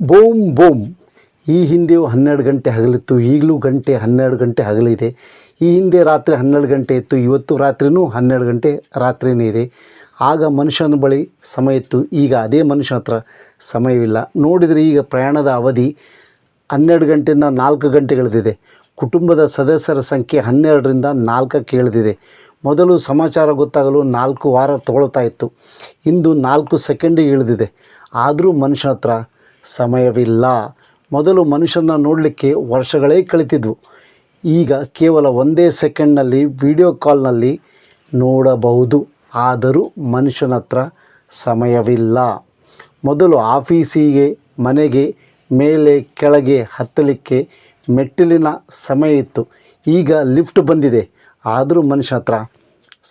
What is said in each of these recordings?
Boom boom. ಈ ಹಿಂದೆಯೂ 12 ಗಂಟೆ ಹಗಲಿತ್ತು, ಈಗಲೂ 12 ಗಂಟೆ ಹಗಲಿದೆ. ಈ ಹಿಂದೆ ರಾತ್ರಿ 12 ಗಂಟೆ ಇತ್ತು, ಇವತ್ತು ರಾತ್ರಿಯೂ 12 ಗಂಟೆ ರಾತ್ರಿಯೇ ಇದೆ. ಆಗ ಮನುಷ್ಯನ ಬಳಿ ಸಮಯ ಇತ್ತು, ಈಗ ಅದೇ ಮನುಷ್ಯನ ಹತ್ರ ಸಮಯವಿಲ್ಲ. ನೋಡಿದರೆ ಈಗ ಪ್ರಯಾಣದ ಅವಧಿ 12 ಗಂಟೆಯಿಂದ 4 ಗಂಟೆಗಳಿದೆ. ಕುಟುಂಬದ ಸದಸ್ಯರ ಸಂಖ್ಯೆ 12ರಿಂದ 4ಕ್ಕೆ ಇಳಿದಿದೆ. ಮೊದಲು ಸಮಾಚಾರ ಗೊತ್ತಾಗಲು 4 ವಾರ ತಗೊಳ್ತಾ ಇತ್ತು, ಇಂದು 4 ಸೆಕೆಂಡಿಗೆ ಇಳಿದಿದೆ. ಆದರೂ ಮನುಷ್ಯನ ಹತ್ರ ಸಮಯವಿಲ್ಲ. ಮೊದಲು ಮನುಷ್ಯನ ನೋಡಲಿಕ್ಕೆ ವರ್ಷಗಳೇ ಕಳೀತಿದ್ವು, ಈಗ ಕೇವಲ 1 ಸೆಕೆಂಡ್ನಲ್ಲಿ ವಿಡಿಯೋ ಕಾಲ್ನಲ್ಲಿ ನೋಡಬಹುದು. ಆದರೂ ಮನುಷ್ಯನ ಹತ್ರ ಸಮಯವಿಲ್ಲ. ಮೊದಲು ಆಫೀಸಿಗೆ, ಮನೆಗೆ, ಮೇಲೆ ಕೆಳಗೆ ಹತ್ತಲಿಕ್ಕೆ ಮೆಟ್ಟಿಲಿನ ಸಮಯ ಇತ್ತು, ಈಗ ಲಿಫ್ಟ್ ಬಂದಿದೆ. ಆದರೂ ಮನುಷ್ಯನ ಹತ್ರ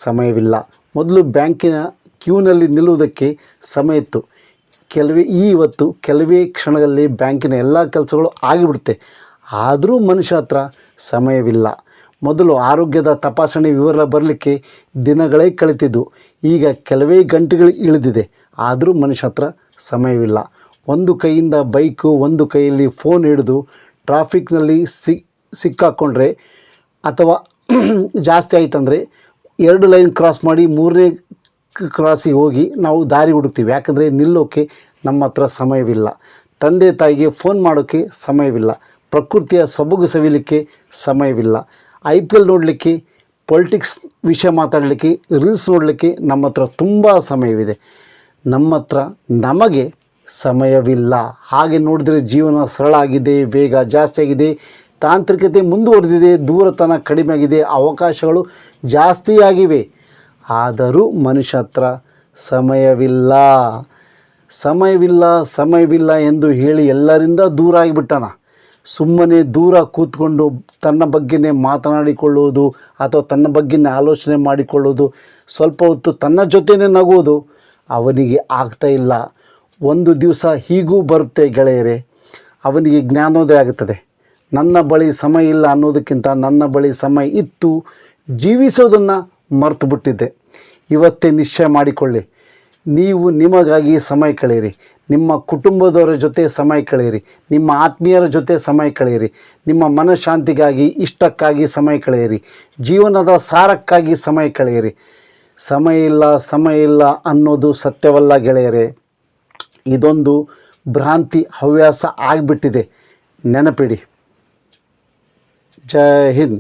ಸಮಯವಿಲ್ಲ. ಮೊದಲು ಬ್ಯಾಂಕಿನ ಕ್ಯೂನಲ್ಲಿ ನಿಲ್ಲುವುದಕ್ಕೆ ಸಮಯ ಇತ್ತು, ಇವತ್ತು ಕೆಲವೇ ಕ್ಷಣದಲ್ಲಿ ಬ್ಯಾಂಕಿನ ಎಲ್ಲ ಕೆಲಸಗಳು ಆಗಿಬಿಡುತ್ತೆ. ಆದರೂ ಮನುಷ್ಯ ಹತ್ರ ಸಮಯವಿಲ್ಲ. ಮೊದಲು ಆರೋಗ್ಯದ ತಪಾಸಣೆ ವಿವರ ಬರಲಿಕ್ಕೆ ದಿನಗಳೇ ಕಳೀತಿದ್ವು, ಈಗ ಕೆಲವೇ ಗಂಟೆಗಳು ಇಳಿದಿದೆ. ಆದರೂ ಮನುಷ್ಯ ಹತ್ರ ಸಮಯವಿಲ್ಲ. ಒಂದು ಕೈಯಿಂದ ಬೈಕು, ಒಂದು ಕೈಯಲ್ಲಿ ಫೋನ್ ಹಿಡಿದು ಟ್ರಾಫಿಕ್ನಲ್ಲಿ ಸಿಕ್ಕಾಕೊಂಡ್ರೆ ಅಥವಾ ಜಾಸ್ತಿ ಆಯ್ತಂದರೆ 2 ಲೈನ್ ಕ್ರಾಸ್ ಮಾಡಿ 3ನೇ ಕ್ರಾಸಿಗೆ ಹೋಗಿ ನಾವು ದಾರಿ ಹುಡುಕ್ತೀವಿ, ಯಾಕಂದರೆ ನಿಲ್ಲೋಕ್ಕೆ ನಮ್ಮ ಹತ್ರ ಸಮಯವಿಲ್ಲ. ತಂದೆ ತಾಯಿಗೆ ಫೋನ್ ಮಾಡೋಕ್ಕೆ ಸಮಯವಿಲ್ಲ. ಪ್ರಕೃತಿಯ ಸೊಬಗು ಸವಿಲಿಕ್ಕೆ ಸಮಯವಿಲ್ಲ. IPL ನೋಡಲಿಕ್ಕೆ, ಪೊಲಿಟಿಕ್ಸ್ ವಿಷಯ ಮಾತಾಡಲಿಕ್ಕೆ, ರೀಲ್ಸ್ ನೋಡಲಿಕ್ಕೆ ನಮ್ಮ ಹತ್ರ ತುಂಬ ಸಮಯವಿದೆ. ನಮಗೆ ಸಮಯವಿಲ್ಲ. ಹಾಗೆ ನೋಡಿದರೆ ಜೀವನ ಸರಳ ಆಗಿದೆ, ವೇಗ ಜಾಸ್ತಿ ಆಗಿದೆ, ತಾಂತ್ರಿಕತೆ ಮುಂದುವರೆದಿದೆ, ದೂರತನ ಕಡಿಮೆ ಆಗಿದೆ, ಅವಕಾಶಗಳು ಜಾಸ್ತಿ ಆಗಿವೆ. ಆದರೂ ಮನುಷ್ಯ ಹತ್ರ ಸಮಯವಿಲ್ಲ. ಸಮಯವಿಲ್ಲ ಎಂದು ಹೇಳಿ ಎಲ್ಲರಿಂದ ದೂರ ಆಗಿಬಿಟ್ಟಾನ. ಸುಮ್ಮನೆ ದೂರ ಕೂತ್ಕೊಂಡು ತನ್ನ ಬಗ್ಗೆನೇ ಮಾತನಾಡಿಕೊಳ್ಳುವುದು ಅಥವಾ ತನ್ನ ಬಗ್ಗೆನೇ ಆಲೋಚನೆ ಮಾಡಿಕೊಳ್ಳುವುದು, ಸ್ವಲ್ಪ ಹೊತ್ತು ತನ್ನ ಜೊತೆನೇ ನಗುವುದು ಅವನಿಗೆ ಆಗ್ತಾ ಇಲ್ಲ. ಒಂದು ದಿವಸ ಹೀಗೂ ಬರುತ್ತೆ ಗೆಳೆಯರೇ, ಅವನಿಗೆ ಜ್ಞಾನೋದಯ ಆಗುತ್ತದೆ. ನನ್ನ ಬಳಿ ಸಮಯ ಇಲ್ಲ ಅನ್ನೋದಕ್ಕಿಂತ ನನ್ನ ಬಳಿ ಸಮಯ ಇತ್ತು, ಜೀವಿಸೋದನ್ನು ಮರೆತು ಬಿಟ್ಟಿದ್ದೆ. ಇವತ್ತೇ ನಿಶ್ಚಯ ಮಾಡಿಕೊಳ್ಳಿ, ನೀವು ನಿಮಗಾಗಿ ಸಮಯ ಕಳೆಯಿರಿ, ನಿಮ್ಮ ಕುಟುಂಬದವರ ಜೊತೆ ಸಮಯ ಕಳೆಯಿರಿ, ನಿಮ್ಮ ಆತ್ಮೀಯರ ಜೊತೆ ಸಮಯ ಕಳೆಯಿರಿ, ನಿಮ್ಮ ಮನಃಶಾಂತಿಗಾಗಿ, ಇಷ್ಟಕ್ಕಾಗಿ ಸಮಯ ಕಳೆಯಿರಿ, ಜೀವನದ ಸಾರಕ್ಕಾಗಿ ಸಮಯ ಕಳೆಯಿರಿ. ಸಮಯ ಇಲ್ಲ ಅನ್ನೋದು ಸತ್ಯವಲ್ಲ ಗೆಳೆಯರೇ, ಇದೊಂದು ಭ್ರಾಂತಿ, ಹವ್ಯಾಸ ಆಗಿಬಿಟ್ಟಿದೆ. ನೆನಪಿಡಿ. ಜೈ ಹಿಂದ್.